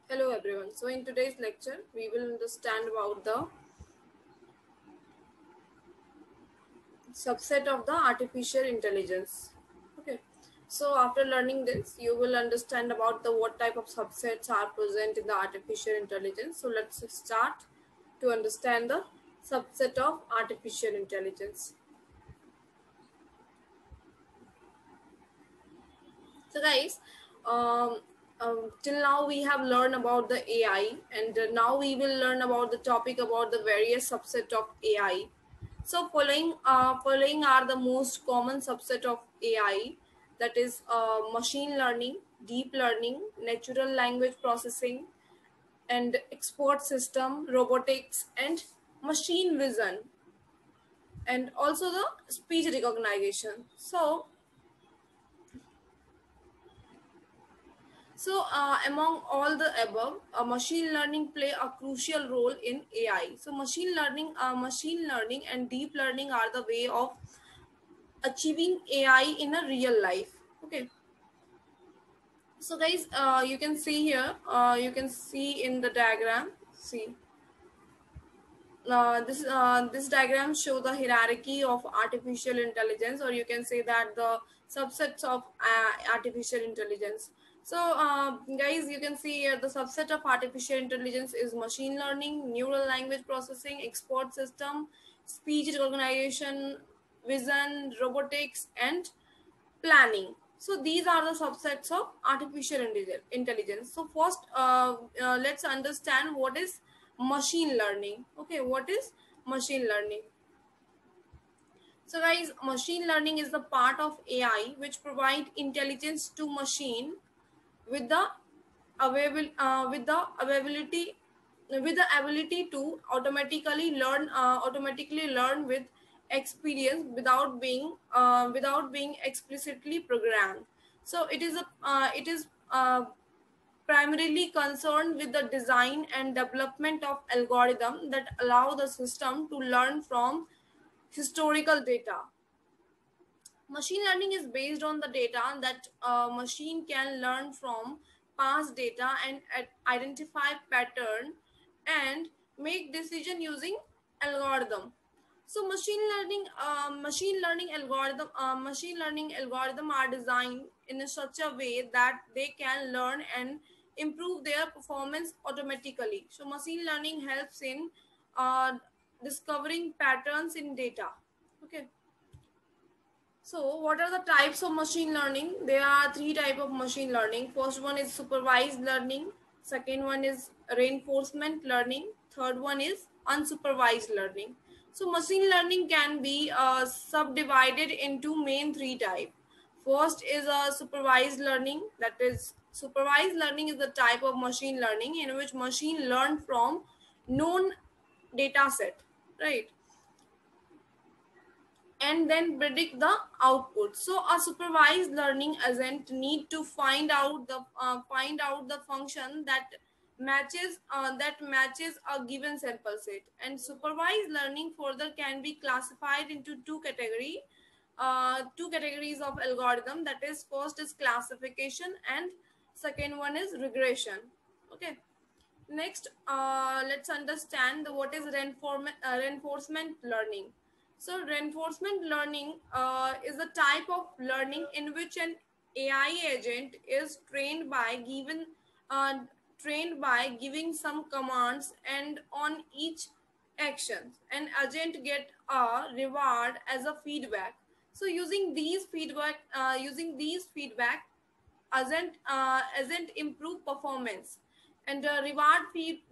Hello everyone. So in today's lecture, we will understand about the subset of the artificial intelligence. Okay. So after learning this, you will understand about the what type of subsets are present in the artificial intelligence. So let's start to understand the subset of artificial intelligence. So guys, um, till now we have learned about the AI, and now we will learn about the topic about the various subset of AI. So following are the most common subset of AI, that is machine learning, deep learning, natural language processing, and expert system, robotics, and machine vision, and also the speech recognition. Among all the above, machine learning play a crucial role in AI. So, machine learning, and deep learning are the way of achieving AI in a real life. Okay. So, guys, you can see here. You can see in the diagram. See, this diagram show the hierarchy of artificial intelligence, or you can say that the subsets of artificial intelligence. So guys, you can see here the subset of artificial intelligence is machine learning, neural language processing, expert system, speech recognition, vision, robotics, and planning. So these are the subsets of artificial intelligence. So first, let's understand what is machine learning. Okay, what is machine learning? So guys, machine learning is the part of AI which provide intelligence to machine with the availability with the ability to automatically learn with experience without being explicitly programmed. So it is primarily concerned with the design and development of algorithm that allow the system to learn from historical data. Machine learning is based on the data that a machine can learn from past data and identify pattern and make decision using algorithm. So machine learning algorithm are designed in such a way that they can learn and improve their performance automatically. So machine learning helps in uh, discovering patterns in data. Okay. So, what are the types of machine learning? There are three types of machine learning. First one is supervised learning. Second one is reinforcement learning. Third one is unsupervised learning. So, machine learning can be subdivided into main three types. First is a supervised learning. That is, supervised learning is the type of machine learning in which machine learn from known data set, right? And then predict the output. So a supervised learning agent need to find out the function that matches a given sample set. And supervised learning further can be classified into two categories of algorithm. That is, first is classification and second one is regression. Okay. Next, let's understand what is reinforcement learning. So, reinforcement learning is a type of learning in which an AI agent is uh, trained by giving some commands, and on each action, an agent get a reward as a feedback. So, using these feedback isn't improve performance, and the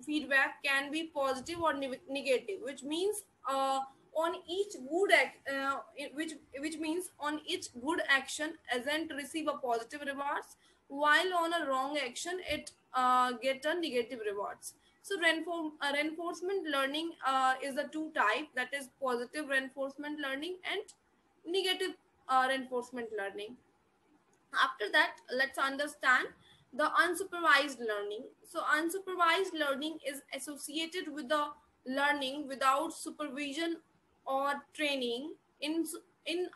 feedback can be positive or negative, which means on each which means on each good action isn't receive a positive rewards, while on a wrong action it get a negative rewards. So reinforcement learning is the two type, that is positive reinforcement learning and negative reinforcement learning. After that, let's understand the unsupervised learning. So unsupervised learning is associated with the learning without supervision or training. In in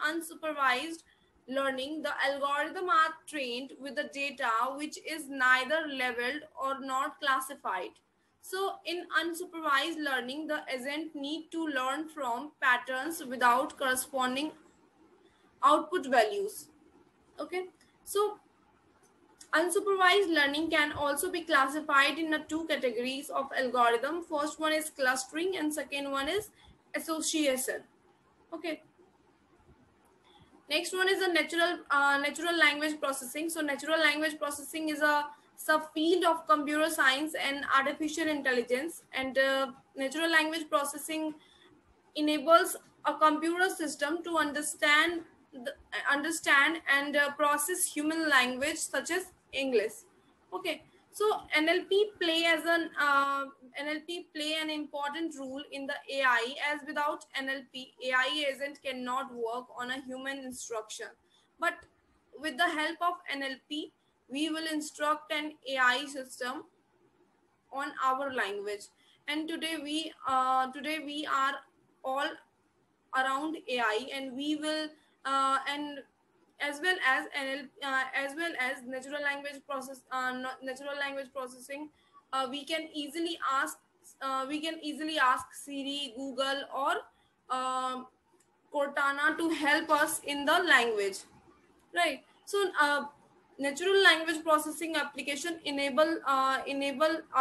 unsupervised learning, the algorithm are trained with the data which is neither leveled or not classified. So in unsupervised learning, the agent need to learn from patterns without corresponding output values. Okay, so unsupervised learning can also be classified in the two categories of algorithm. First one is clustering and second one is association. Okay, next one is the natural language processing. So natural language processing is a subfield of computer science and artificial intelligence, and natural language processing enables a computer system to understand and process human language such as English. Okay, so NLP play an important role in the AI, as without NLP, AI agent cannot work on a human instruction. But with the help of NLP, we will instruct an AI system on our language. And today we are all around AI, and we will and as well as as well as natural language processing, we can easily ask Siri, Google, or um Cortana to help us in the language, right? So natural language processing application enable a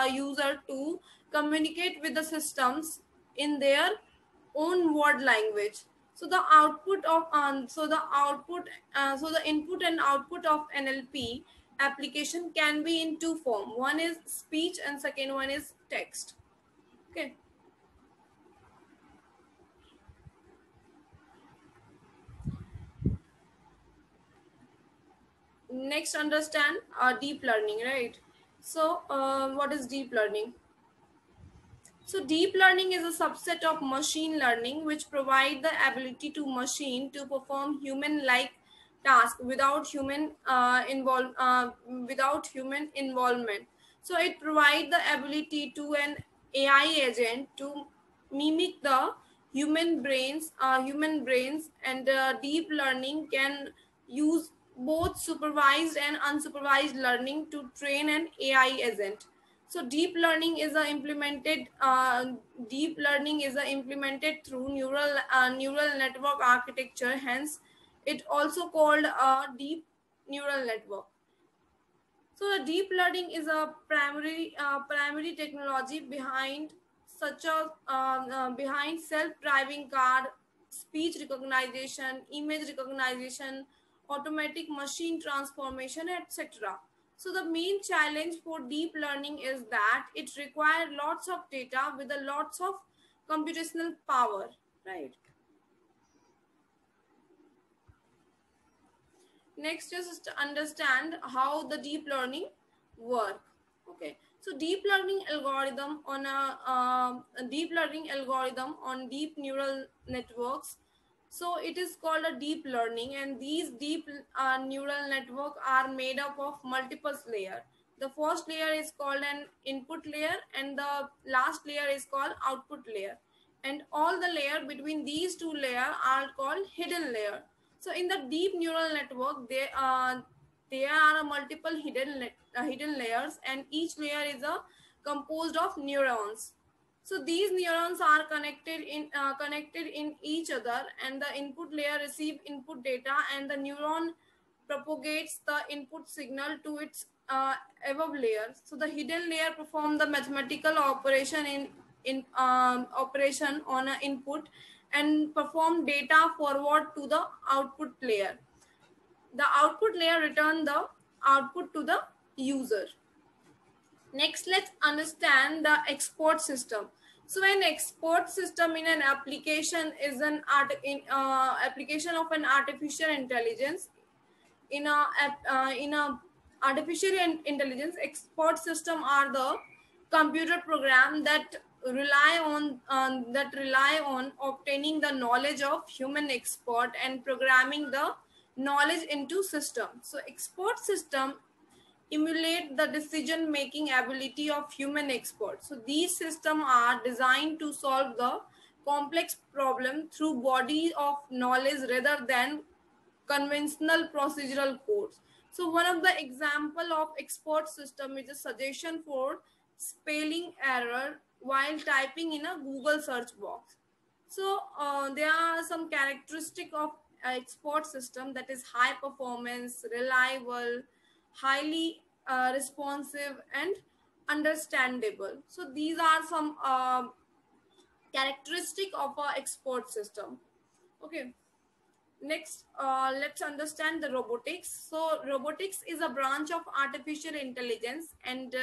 user to communicate with the systems in their own word language. So the output of so the input and output of NLP application can be in two form. One is speech and second one is text. Okay, next, understand deep learning, right? So what is deep learning? So deep learning is a subset of machine learning which provide the ability to machine to perform human-like tasks without human involvement. So it provides the ability to an AI agent to mimic the human brains, and deep learning can use both supervised and unsupervised learning to train an AI agent. So deep learning is implemented through neural network architecture. Hence, it also called a deep neural network. So the deep learning is a primary technology behind self-driving car, speech recognition, image recognition, automatic machine transformation, etc. So the main challenge for deep learning is that it requires lots of data with a lots of computational power, right? Next, just to understand how the deep learning work. Okay, so a deep learning algorithm on deep neural networks. So it is called a deep learning, and these deep neural network are made up of multiple layers. The first layer is called an input layer, and the last layer is called output layer, and all the layer between these two layers are called hidden layer. So in the deep neural network, there are multiple hidden layers, and each layer is composed of neurons. So these neurons are connected in each other, and the input layer receive input data, and the neuron propagates the input signal to its above layer. So the hidden layer perform the mathematical operation in operation on an input and perform data forward to the output layer. The output layer return the output to the user. Next, let's understand the export system. So an export system in an application is application of an artificial intelligence. In a artificial intelligence, export system are the computer program that rely on obtaining the knowledge of human expert and programming the knowledge into system. So export system emulate the decision making ability of human experts. So these systems are designed to solve the complex problem through body of knowledge rather than conventional procedural codes. So one of the example of export system is a suggestion for spelling error while typing in a Google search box. So there are some characteristic of export system, that is high performance, reliable, highly responsive, and understandable. So these are some characteristic of a export system. Okay. Next, let's understand the robotics. So, robotics is a branch of artificial intelligence and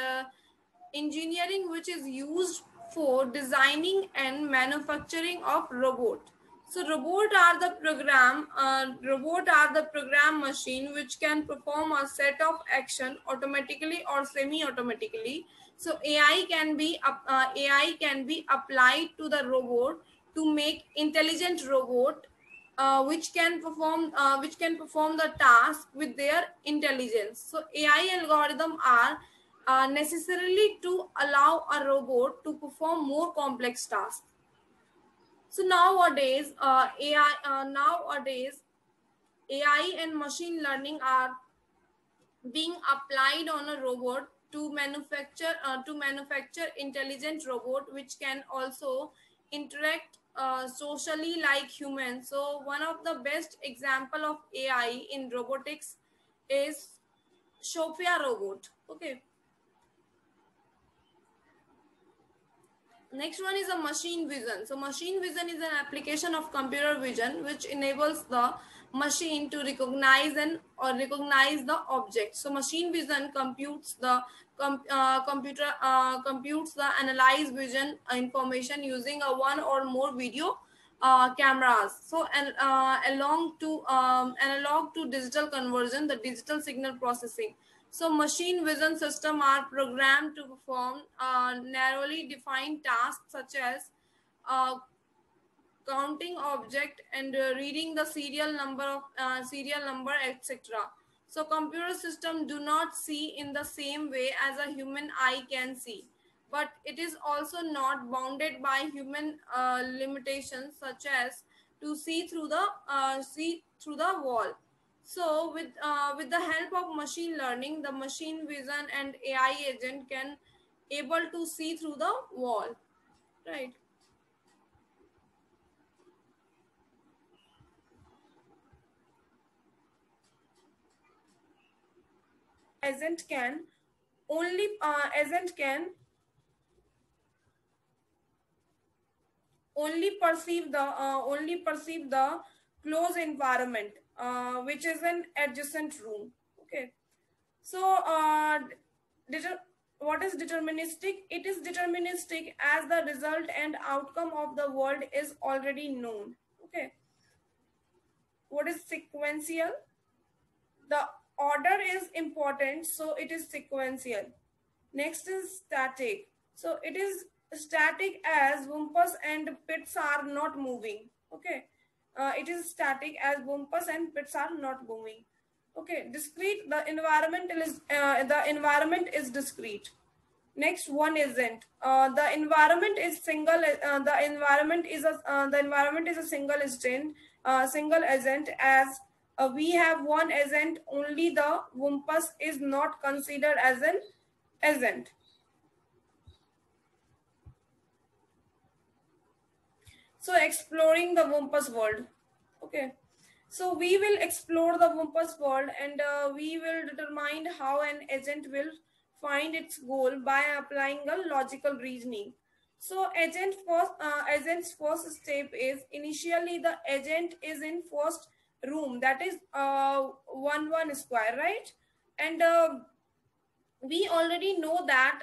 engineering which is used for designing and manufacturing of robot. So, robot are the program machine which can perform a set of action automatically or semi-automatically. So, AI can be applied to the robot to make intelligent robot which can perform the task with their intelligence. So AI algorithms are necessarily to allow a robot to perform more complex tasks. So nowadays AI and machine learning are being applied on a robot to manufacture intelligent robot which can also interact socially like humans. So one of the best example of AI in robotics is Sophia robot. Okay. Next one is a machine vision. So machine vision is an application of computer vision which enables the machine to recognize the object. So machine vision computes the analyzed vision information using a one or more video cameras. So and analog to digital conversion, the digital signal processing. So machine vision system are programmed to perform narrowly defined tasks such as uh, counting object and reading the serial number, etc. So computer system do not see in the same way as a human eye can see, but it is also not bounded by human limitations such as to see through the wall. So with the help of machine learning, the machine vision and AI agent can able to see through the wall, right? Agent can agent can only perceive the closed environment, which is an adjacent room. Okay. So what is deterministic? It is deterministic as the result and outcome of the world is already known. Okay. What is sequential? The order is important, so it is sequential. Next is static. So it is static as bumpers and pits are not moving. Okay. It is static as bumpers and pits are not moving. Okay. Discrete. The environment is discrete. Next one isn't. The environment is single. The environment is a single agent. As we have one agent, only the wumpus is not considered as an agent. So exploring the wumpus world. Okay. So we will explore the wumpus world and we will determine how an agent will find its goal by applying a logical reasoning. So agent's first step is initially the agent is in first room, that is 1 square, right? And we already know that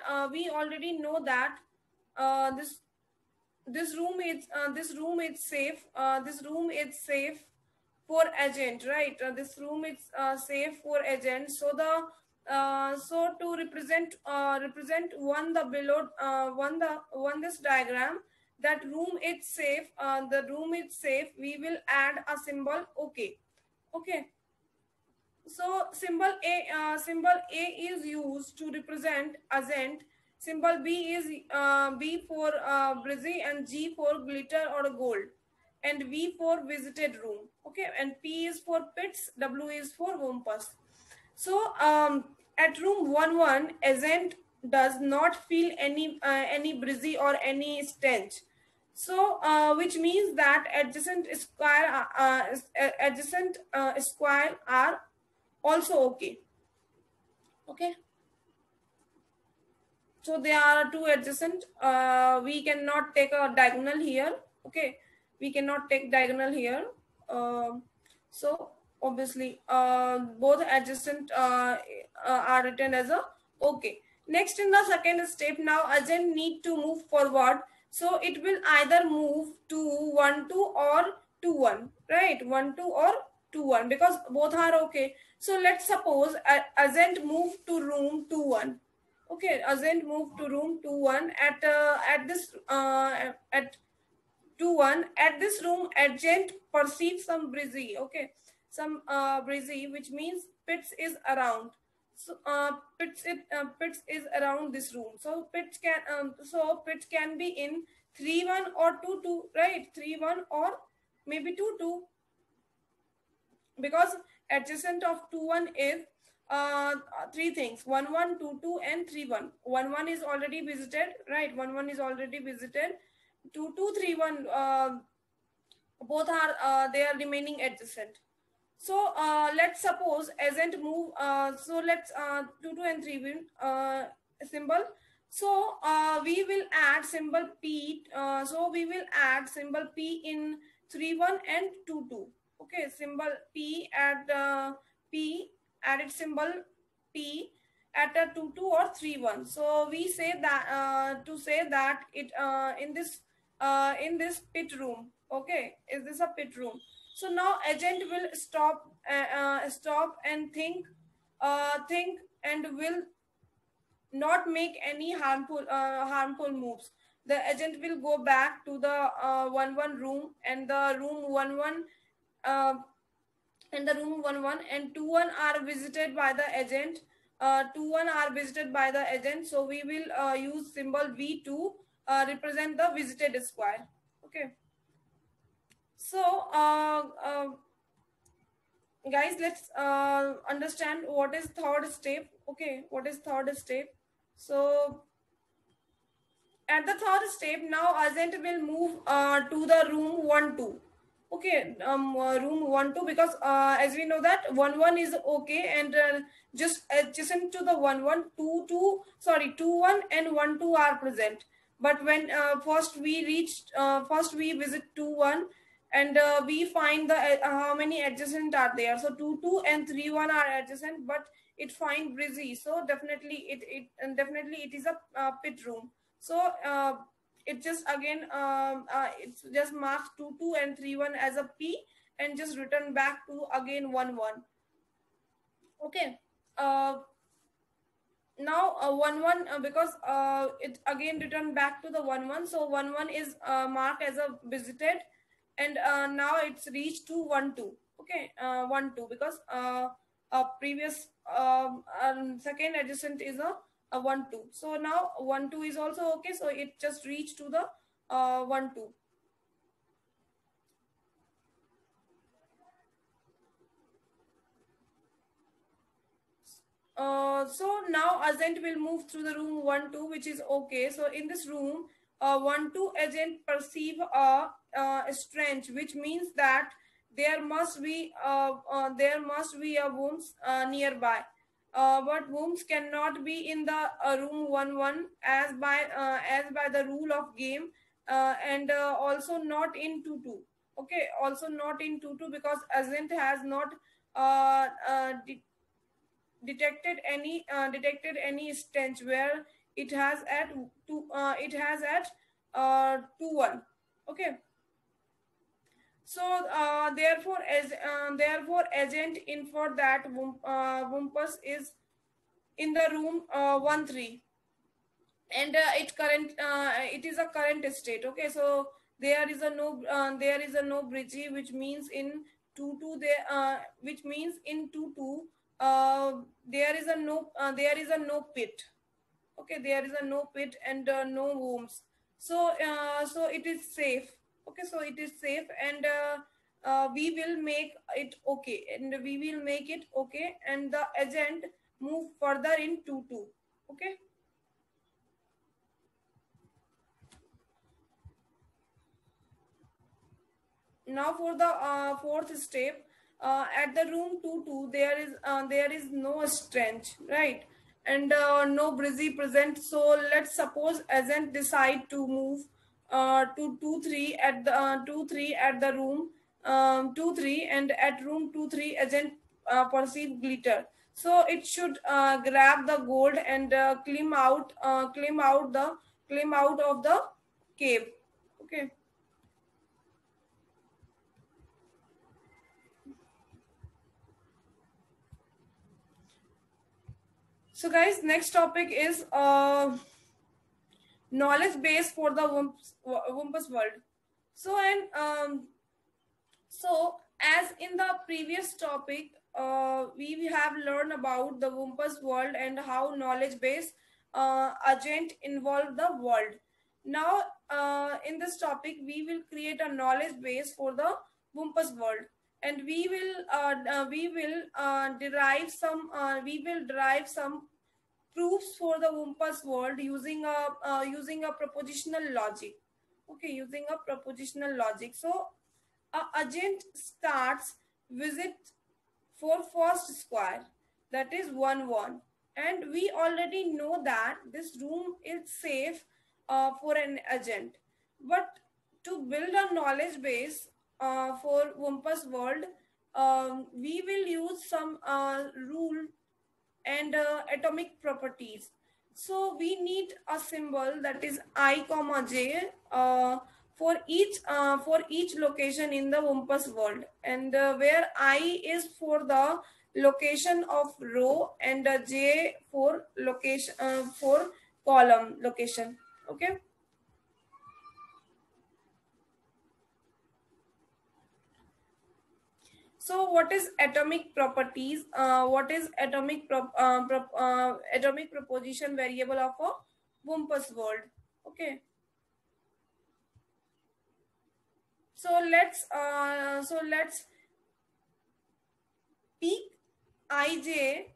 this this room is safe. This room is safe for agent, right? This room is safe for agent. So the so to represent one the below one this diagram, that room is safe. The room is safe. We will add a symbol. Okay, okay. So symbol A is used to represent agent. Symbol B is B for busy and G for glitter or gold. and V for visited room. Okay, and P is for pits, W is for Wumpus. So at room 11, agent does not feel any breezy or any stench. So which means that adjacent square are also okay. Okay. So there are two adjacent. We cannot take a diagonal here. Okay, we cannot take diagonal here. So obviously, both adjacent are written as a okay. Next, in the second step, now agent need to move forward. So it will either move to 1 2 or 2 1, right? 1 2 or 2 1, because both are okay. So let's suppose agent move to room 2 1. Okay, Azent moved to room 2 1 at 2 1. At this room, agent perceives some breezy. Okay, some breezy, which means Pitts is around. So Pitts is around this room. So Pitts can be in 3 1 or 2 2, right? 3 1 or maybe 2 2, because adjacent of 2 1 is three things: 1 1, 2 2, and 3 1. 1 1 is already visited, right? 1 1 is already visited. 2 2, 3 1, both are they are remaining adjacent. So let's suppose agent move. So let's 2 2 and 3 win symbol. So we will add symbol P. So we will add symbol P in 3 1 and 2 2. Okay, symbol P at P, added symbol P at a 2 2 or 3 1. So we say that to say that it in this pit room. Okay, is this a pit room? So now agent will stop and think, and will not make any harmful moves. The agent will go back to the 1 1 room, and the room 1 1 uh, and the room 1 1 and 2 1 are visited by the agent. 2 1 are visited by the agent. So we will use symbol V to represent the visited square. Okay. So guys, let's understand what is third step. Okay, what is third step? So at the third step, now agent will move to the room 1 2. Okay, room 1 2, because as we know that 1 1 is okay, and just adjacent to the 1 1, 2 2, sorry, 2 1 and 1 2 are present. But when first we visit 2 1, and we find the how many adjacent are there. So 2 2 and 3 1 are adjacent, but it find breezy. So definitely it is a pit room. So it just again it's just marks 2 2 and 3 1 as a P, and just return back to again 1 1. Okay. uh, Now 1 1, because it again returned back to the 1 1. So 1 1 is marked as a visited, and now it's reached to 1 2. Okay, 1 2, because previous second adjacent is a 1 2. So now 1 2 is also okay. So it just reached to the 1 2. So now agent will move through the room 1 2, which is okay. So in this room 1 2 agent perceive a strange, which means that there must be a wombs nearby. But wombs cannot be in the room 1 1, as by the rule of game, and also not in 2 2. Okay, also not in 2 2, because agent has not uh, uh, detected any stench where it has at it has at 2 1. Okay. So therefore agent infer that Wumpus is in the room 1 3, and it is a current state. Okay, so there is a no bridge, which means in 2 2 there which means in 2 2 there is a no pit. Okay, there is a no pit and no wombs. So it is safe. Okay, so it is safe, and we will make it okay, and we will make it okay, and the agent move further in 2-2. Okay. Now for the fourth step, at the room 2-2, there is no strength, right? And no breezy present. So let's suppose agent decide to move to 2-3 at the 2-3 at the room 2-3, and at room 2-3 agent perceive glitter. So it should grab the gold and climb out of the cave. Okay. So, guys, next topic is knowledge base for the Wumpus world. So, as in the previous topic, we have learned about the Wumpus world and how knowledge base agent involve the world. Now, in this topic, we will create a knowledge base for the Wumpus world, and we will derive some proofs for the Wumpus world using a propositional logic. Okay, using a propositional logic. So, a agent starts visit for first square, that is 1-1, and we already know that this room is safe for an agent. But to build a knowledge base for Wumpus world, we will use some rule and atomic properties. So we need a symbol, that is I comma j, for each location in the Wumpus world, and where I is for the location of row, and j for location for column location. Okay. So what is atomic properties? What is atomic proposition variable of a Wumpus world? Okay. So let's peak ij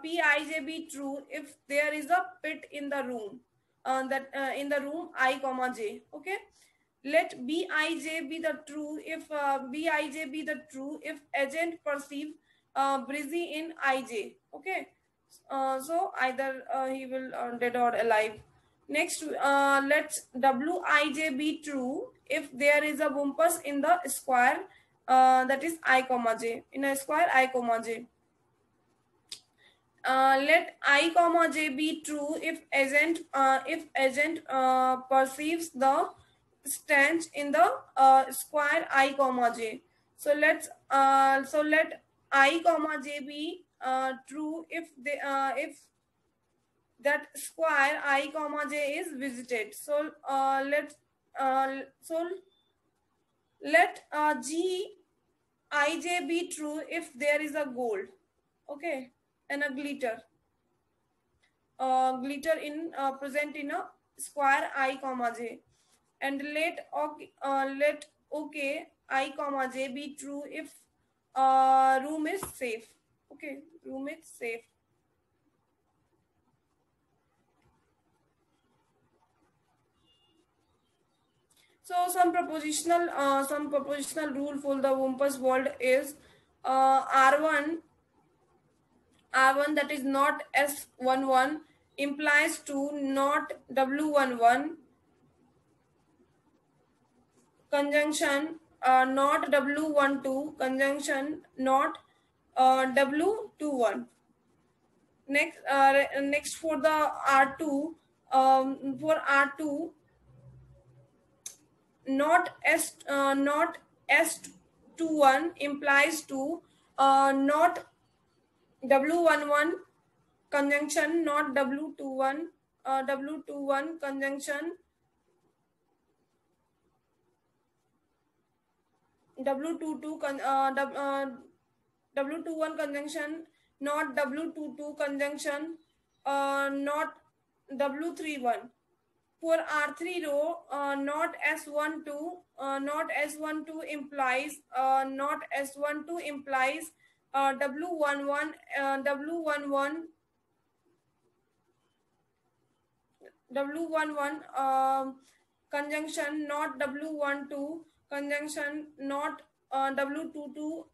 pij be true if there is a pit in the room, that in the room I comma j. Okay. Let bij be the true if bij be the true if agent perceive breezy in ij. Okay. So either he will dead or alive. Next, let's wij be true if there is a Wumpus in the square, that is I comma j, in a square I comma j. Let I comma j be true if agent perceives the stench in the square I comma j. So let I comma j be true if that square I comma j is visited. So let g ij be true if there is a gold. Okay. And a glitter in present in a square I comma j. And let okay I comma j be true if room is safe. Okay, room is safe. So some propositional rule for the Wumpus world is R1 that is not S11 implies to not W11 conjunction not W12 conjunction not W21. Next for the R2, for R2 not S21 implies to not W11 conjunction not W21 conjunction W22 W21 conjunction not W22 conjunction not W31. For R3 row, not S12, not S12 implies, not S12 implies W11, W11, W11 conjunction, not W12 conjunction, not W22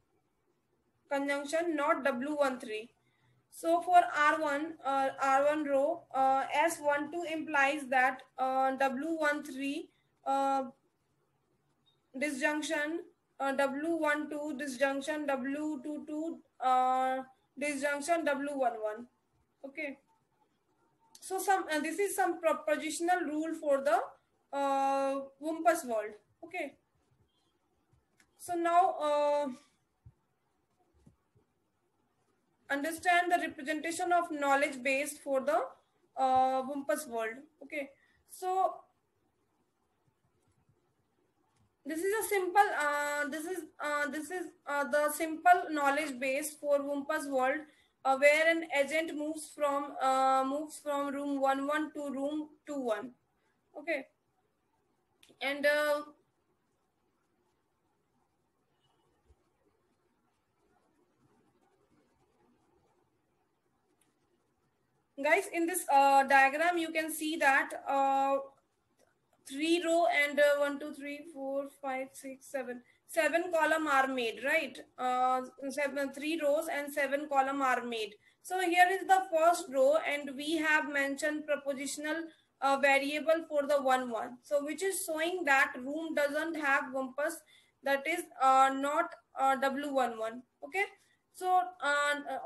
conjunction, not W13. So for R1 row, S12 implies that W13 uh, disjunction, W12 disjunction, W22 disjunction, W11. Okay. So this is some propositional rule for the Wumpus world. Okay. So now understand the representation of knowledge base for the Wumpus world. Okay. So this is a simple the simple knowledge base for Wumpus world, where an agent moves from room 11 to room 21. Okay. And guys, in this diagram you can see that 3 row and 1 2 3 4 5 6 7 7 column are made, right? 3 rows and 7 column are made. So here is the first row, and we have mentioned propositional variable for the 1 1, so which is showing that room doesn't have Wumpus, that is not W11. Okay. So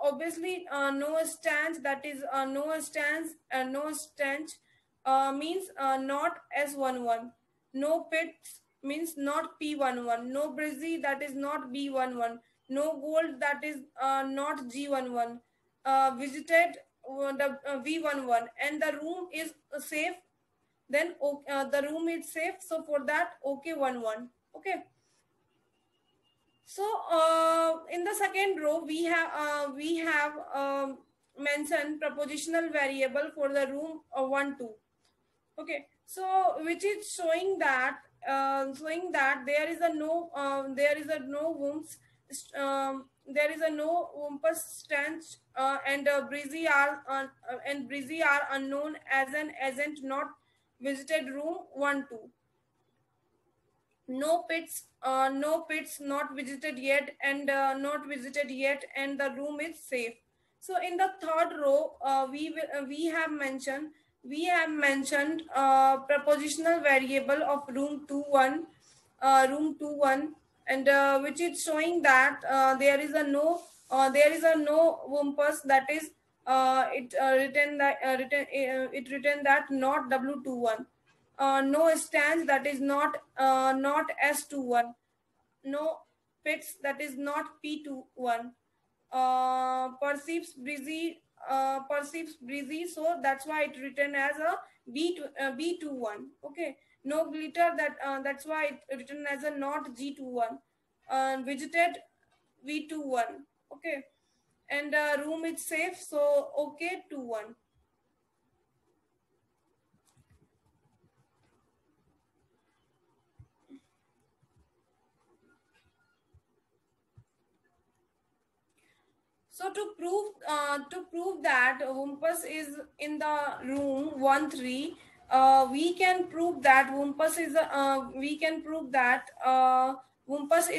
obviously no stance, that is no stance, no stance means not S11. No pits means not P11. No breezy, that is not B11. No gold, that is not G11. Visited the V11, and the room is safe. Then the room is safe. So for that, OK11. Okay. So in the second row, we have mentioned propositional variable for the room 1 2. Okay, so which is showing that there is a no womps, there is a no wumpus stance, and breezy are unknown as an agent not visited room 1 2. No pits not visited yet, and not visited yet, and the room is safe. So in the third row, we have mentioned propositional variable of room 21, and which is showing that there is a no Wumpus, that is it written that not W21. No stands, that is not S21. No pits, that is not P21. Perceives breezy, so that's why it written as a B21. Okay. No glitter, that's why it written as a not G21. Visited V21. Okay. And room is safe, so okay 21. So to prove that Wumpus is in the room 1 3, we can prove that Wumpus is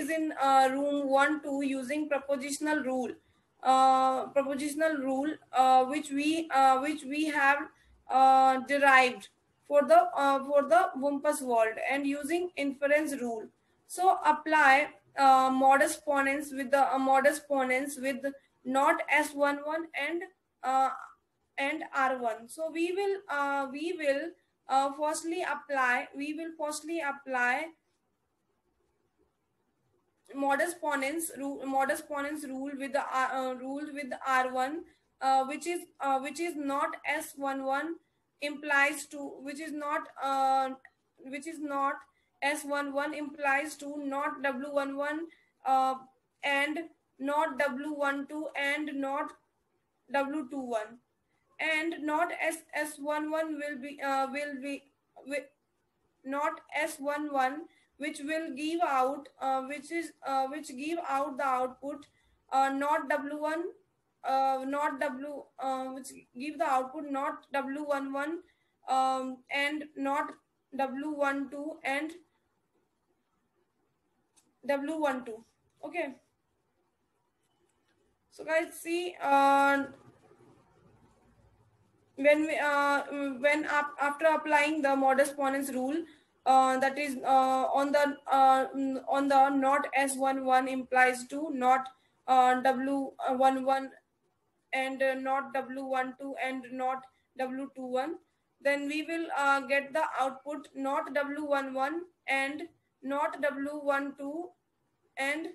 in room 1 2 using propositional rule. Which we have derived for the Wumpus world, and using inference rule. So apply modus ponens with not S11 and R1. So we will firstly apply modus ponens rule with the R1, which is not S11 implies to, which is not S11 implies to not W11, and not W12, and not W21, and not S11 not S11, which will give out which give out the output not W1, not W which give the output not W11 and not W12 and W12. Okay, so guys, see, after applying the modus ponens rule, that is on the not S11 implies to not W11 and not W12 and not W21, then we will get the output not W11 and not W12 and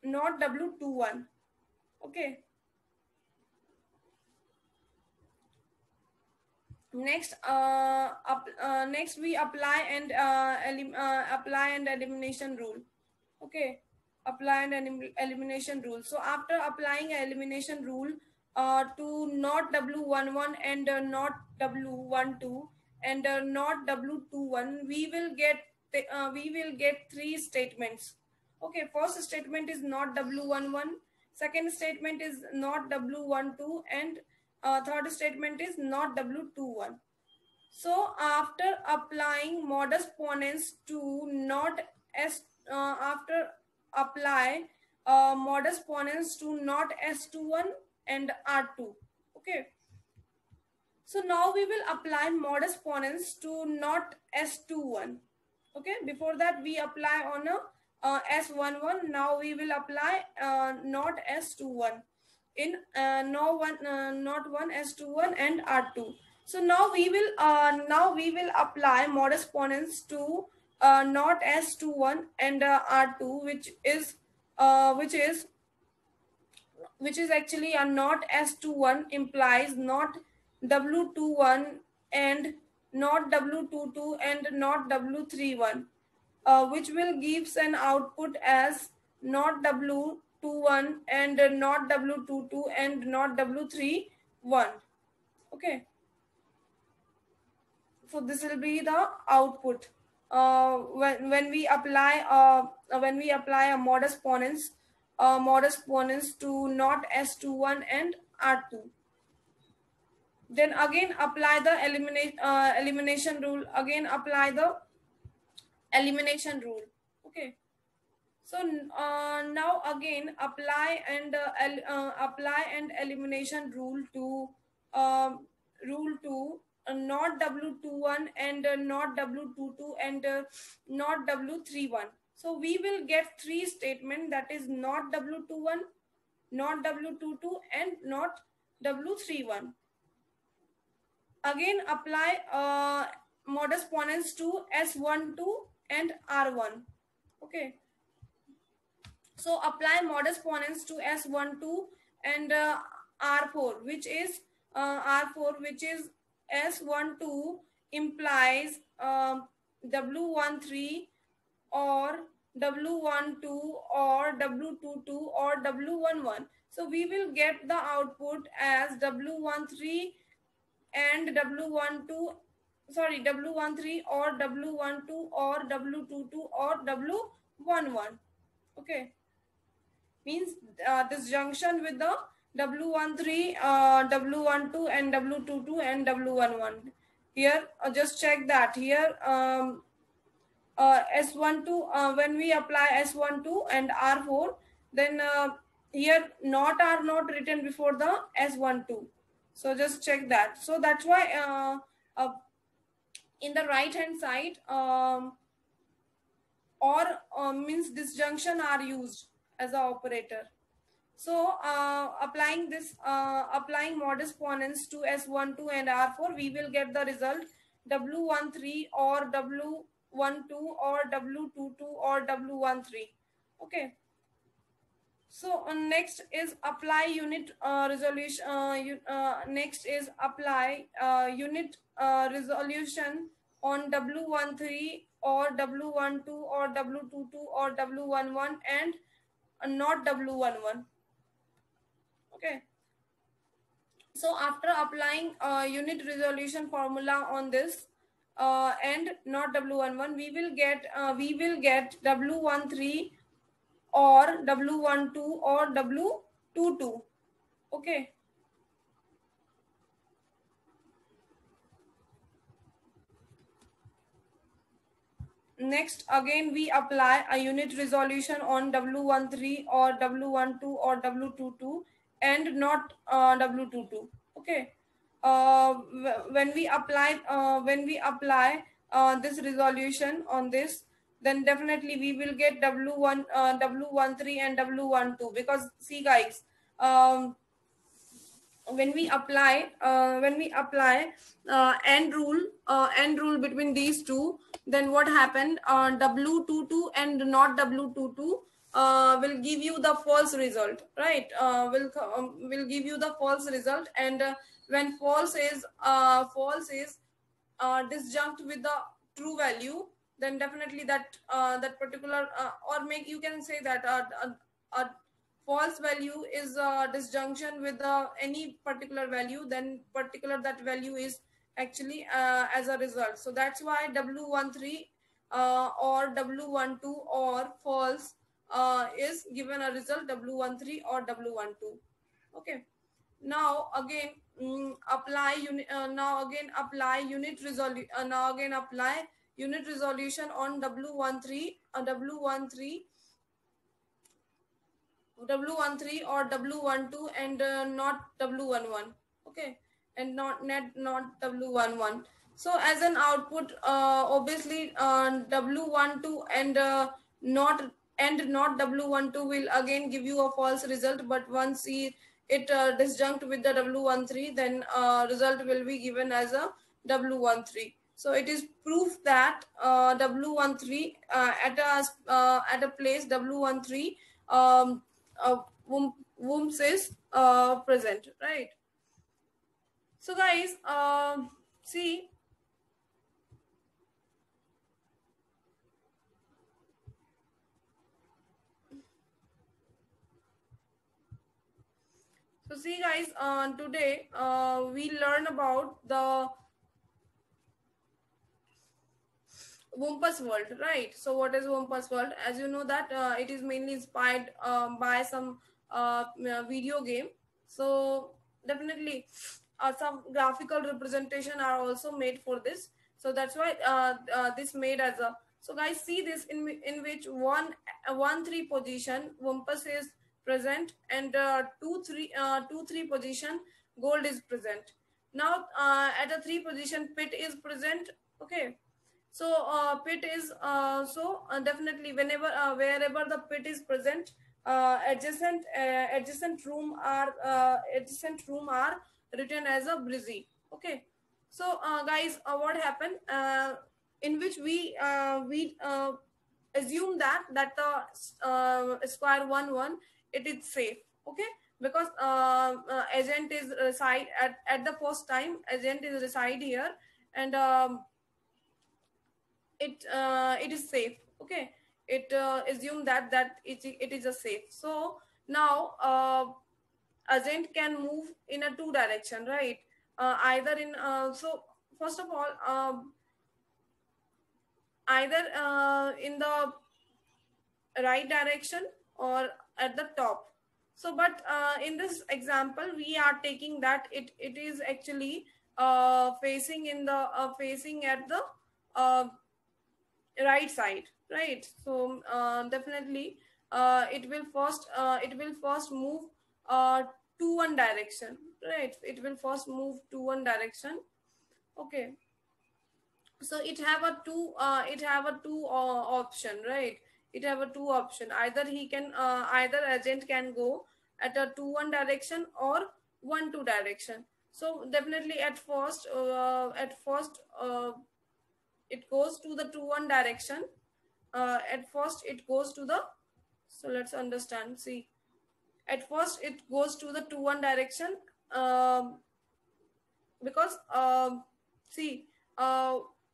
not W21. Okay. Next, next we apply and apply and elimination rule. Okay, apply and elimination rule. So after applying elimination rule to not W11 and not W12 and not W21, we will get three statements. Okay, first statement is not W11, second statement is not W12, and third statement is not W21. So after applying modus ponens to not after apply modus ponens to not S21 and R2. Okay. So now we will apply modus ponens to not S21. Okay. Before that we apply on a S11. Now we will apply not S21 in not one S21 and R2. So now we will apply modus ponens to not S21 and R2, which is actually a not S21 implies not W21 and not W22 and not W31, which will gives an output as not W21 and not W22 and not W31. Okay. So this will be the output when we apply a modus ponens to not S21 and R2. Then again apply the elimination rule. Again apply the elimination rule. Okay. So now again apply and elimination rule to not W21 and not W22 and not W31. So we will get three statements, that is not W21, not W22 and not W31. Again apply modus ponens to S12 and R1. Okay. So apply modus ponens to S12 and R4, which is S12 implies W13 or W12 or W22 or W11. So we will get the output as W13 and W13 or W12 or W22 or W11. Okay. Means this junction with the W13, W12 and W22 and W11. Here, just check that here S12, when we apply S12 and R4, then here not are not written before the S12. So just check that. So that's why in the right hand side or means disjunction are used as a operator. So applying modus ponens to S12 and R4, we will get the result W13 or W12 or W22 or W13. Okay. So next is apply unit resolution. Next is apply unit resolution on W13 or W12 or W22 or W11 and not W11. Okay. So after applying unit resolution formula on this and not W11, we will get W13 or W12 or W22. Okay. Next, again we apply a unit resolution on W13 or W12 or W22 and not W22. Okay. When we apply this resolution on this, then definitely we will get W13 and W12, because see guys, when we apply end rule between these two, then what happened, W22 and not W22 will give you the false result, right? Will give you the false result. And when false is disjunct with the true value, then definitely that particular or make you can say that a false value is a disjunction with any particular value, then particular that value is actually as a result. So that's why W13 or W12 or false is given a result W13 or W12. Okay. Now again, now again apply unit resolution on W13 W13 or W12 and not W11. Okay. And not W11. So as an output, obviously W12 and not W12 will again give you a false result. But once it disjunct with the W13, then result will be given as a W13. So it is proof that W13 at a place W13 womb is present, right? So guys, see, guys, today we learn about the Wumpus world, right? So what is Wumpus world? As you know that it is mainly inspired by some video game. So definitely some graphical representation are also made for this. So that's why this made as a, so guys see this in which 1 3 position Wumpus is present, and 2 3 position gold is present. Now at a 3 position pit is present. Okay. So pit is definitely whenever wherever the pit is present, adjacent room are written as a breezy. Okay. So guys, what happened, in which we assume that the square 1 1 it is safe. Okay. Because agent is reside at the first time agent is reside here, and it is safe. Okay. It assume that it is a safe. So now agent can move in a 2 direction, right? Either in so first of all, either in the right direction or at the top. So but in this example we are taking that it is actually facing in the facing at the right side, right? So definitely it will first move to one direction, right? It will first move to one direction. Okay. So it have a two option, right? It have a two option. Either he can either agent can go at a 2 1 direction or 1 2 direction. So definitely at first it goes to the 2 1 direction. At first it goes to the, so let's understand. See, at first it goes to the 2 1 direction, because see,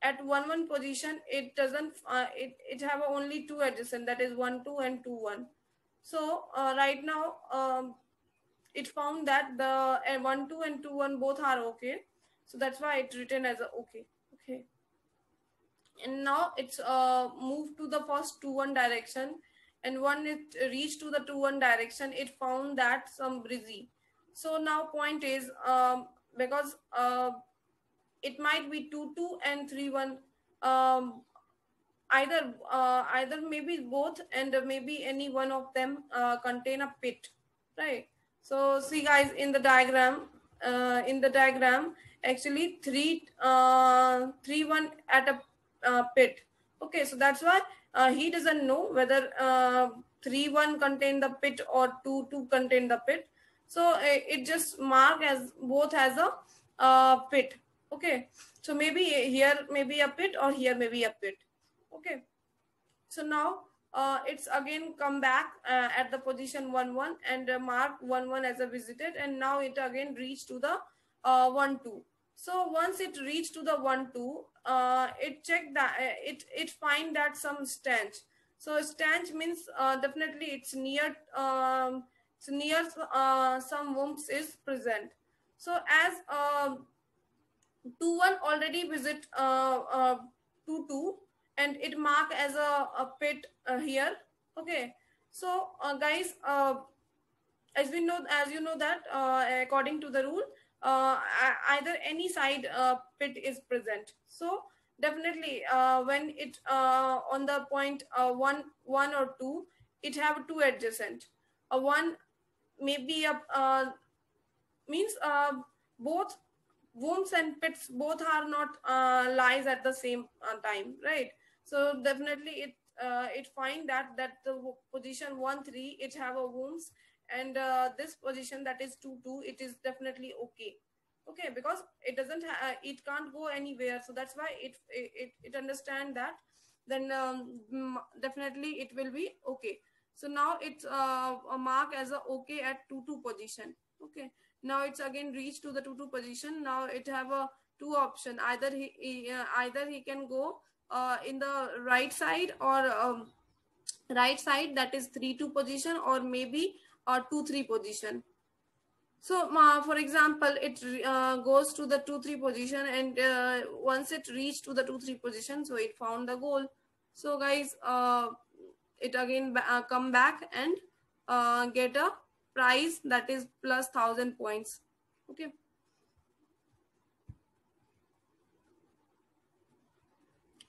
at 1 1 position it doesn't it have only two adjacent, that is 1 2 and 2 1. So right now it found that the 1 2 and 2 1 both are okay, so that's why it's written as a okay. Okay, and now it's moved to the first 2 1 direction, and when it reached to the 2 1 direction, it found that some breezy. So now point is, because it might be 2 2 and 3 1, um, either maybe both, and maybe any one of them contain a pit, right? So see guys, in the diagram, actually 3 1 at a pit. Okay, so that's why he doesn't know whether 3 1 contain the pit or 2 2 contain the pit. So it just mark as both as a pit. Okay, so maybe here maybe a pit, or here maybe a pit. Okay, so now it's again come back at the position 1 1, and mark 1 1 as a visited, and now it again reached to the 1 2. So once it reached to the 1 2, it checked that it find that some stench. So stench means definitely it's near some worms is present. So as 2 1 already visit 2 2, and it mark as a pit here. Okay, so guys, as we know, as you know that according to the rule, either any side pit is present. So definitely when it on the point 1 1 or 2, it have two adjacent. One maybe a means both wombs and pits both are not lies at the same time, right? So definitely it find that the position 1 3 it have a wombs, and this position that is 2 2, it is definitely okay. Okay, because it doesn't it can't go anywhere, so that's why it understand that, then definitely it will be okay. So now it's a mark as a okay at 2 2 position. Okay, now it's again reached to the 2 2 position. Now it have a two option, either either he can go in the right side, or right side, that is 3 2 position, or maybe 2 3 position. So for example, it goes to the 2 3 position, and once it reached to the 2 3 position, so it found the goal. So guys, it again come back and get a prize, that is plus 1000 points. Okay,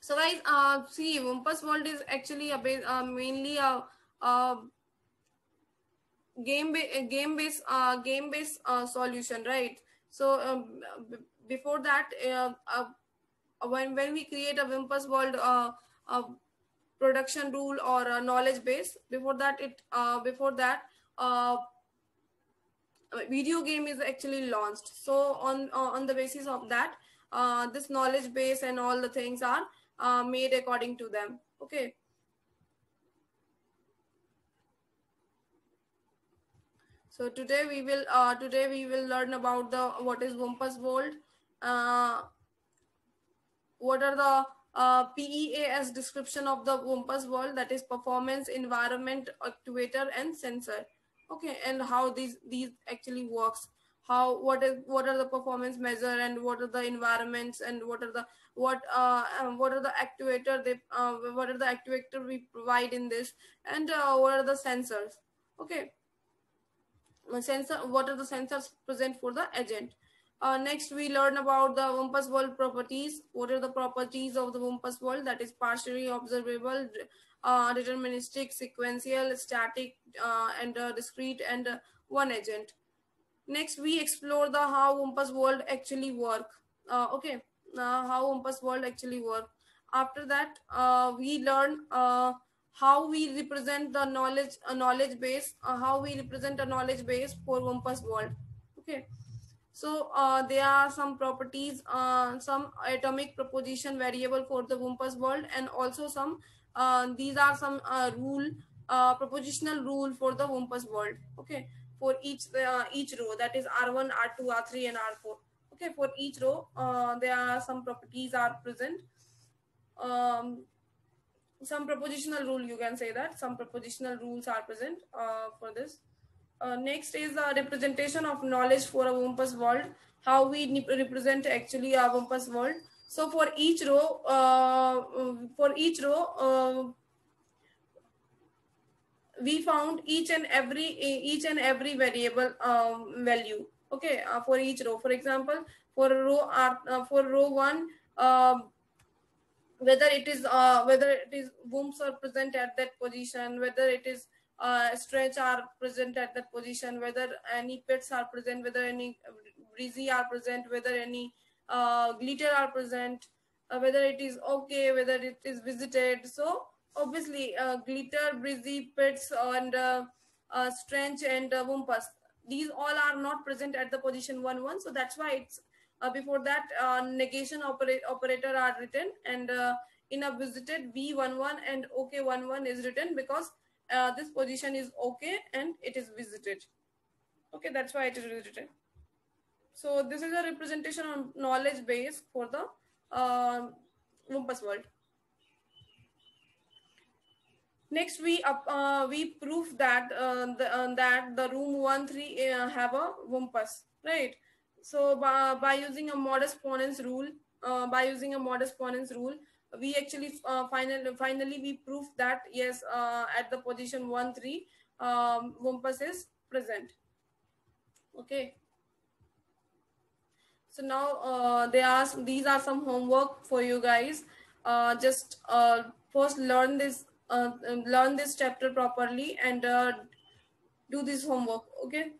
so guys, see, Wumpus World is actually mainly a game based solution, right? So before that, when we create a Wumpus World production rule or a knowledge base, before that uh, video game is actually launched. So on the basis of that, this knowledge base and all the things are made according to them. Okay, so today we will learn about the what is Wumpus World, uh, what are the PEAS description of the Wumpus World, that is performance, environment, actuator, and sensor. Okay, and how these actually works, how what are the performance measure, and what are the environments, and what are the actuator they what are the actuator we provide in this, and what are the sensors. Okay, sensor, what are the sensors present for the agent. Next we learn about the Wumpus World properties. What are the properties of the Wumpus World, that is partially observable, deterministic, sequential, static, and discrete, and one agent. Next we explore the how Wumpus World actually work. Okay, how Wumpus World actually work. After that, we learn how we represent the knowledge base, how we represent a knowledge base for Wumpus World. Okay, so there are some properties, some atomic proposition variable for the Wumpus World, and also some these are some propositional rule for the Wumpus World. Okay, for each row, that is R1, R2, R3, and R4. Okay, for each row, there are some properties are present. Um, some propositional rule, you can say that some propositional rules are present for this. Next is the representation of knowledge for a Wumpus world. How we represent actually a Wumpus world. So for each row, we found each and every variable value. Okay, for each row. For example, for row one, whether it is wombs are present at that position, whether it is stretch are present at that position, whether any pets are present, whether any breezy are present, whether any glitter are present, whether it is okay, whether it is visited. So obviously glitter, breezy, pets, and stretch and wumpus, these all are not present at the position 1 1. So that's why it's before that negation operator are written, and in a visited v11 and ok11 is written, because this position is okay and it is visited. Okay, that's why it is written. So this is a representation on knowledge base for the Wumpus world. Next, we prove that that the room 1 3 have a Wumpus, right? So by using a modest ponens rule, we actually finally we prove that yes, at the position 1 3, Wumpus is present. Okay. So now these are some homework for you guys. Just first learn this chapter properly, and do this homework. Okay.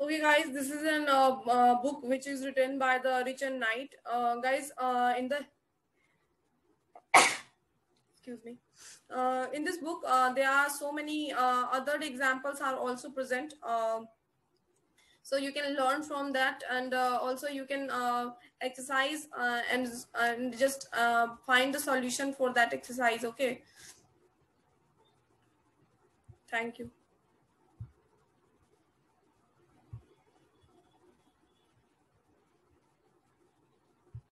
Okay, guys, this is an book which is written by the Richard Knight. Guys, in the excuse me, in this book, there are so many other examples are also present. So you can learn from that, and also you can exercise and just find the solution for that exercise. Okay, thank you.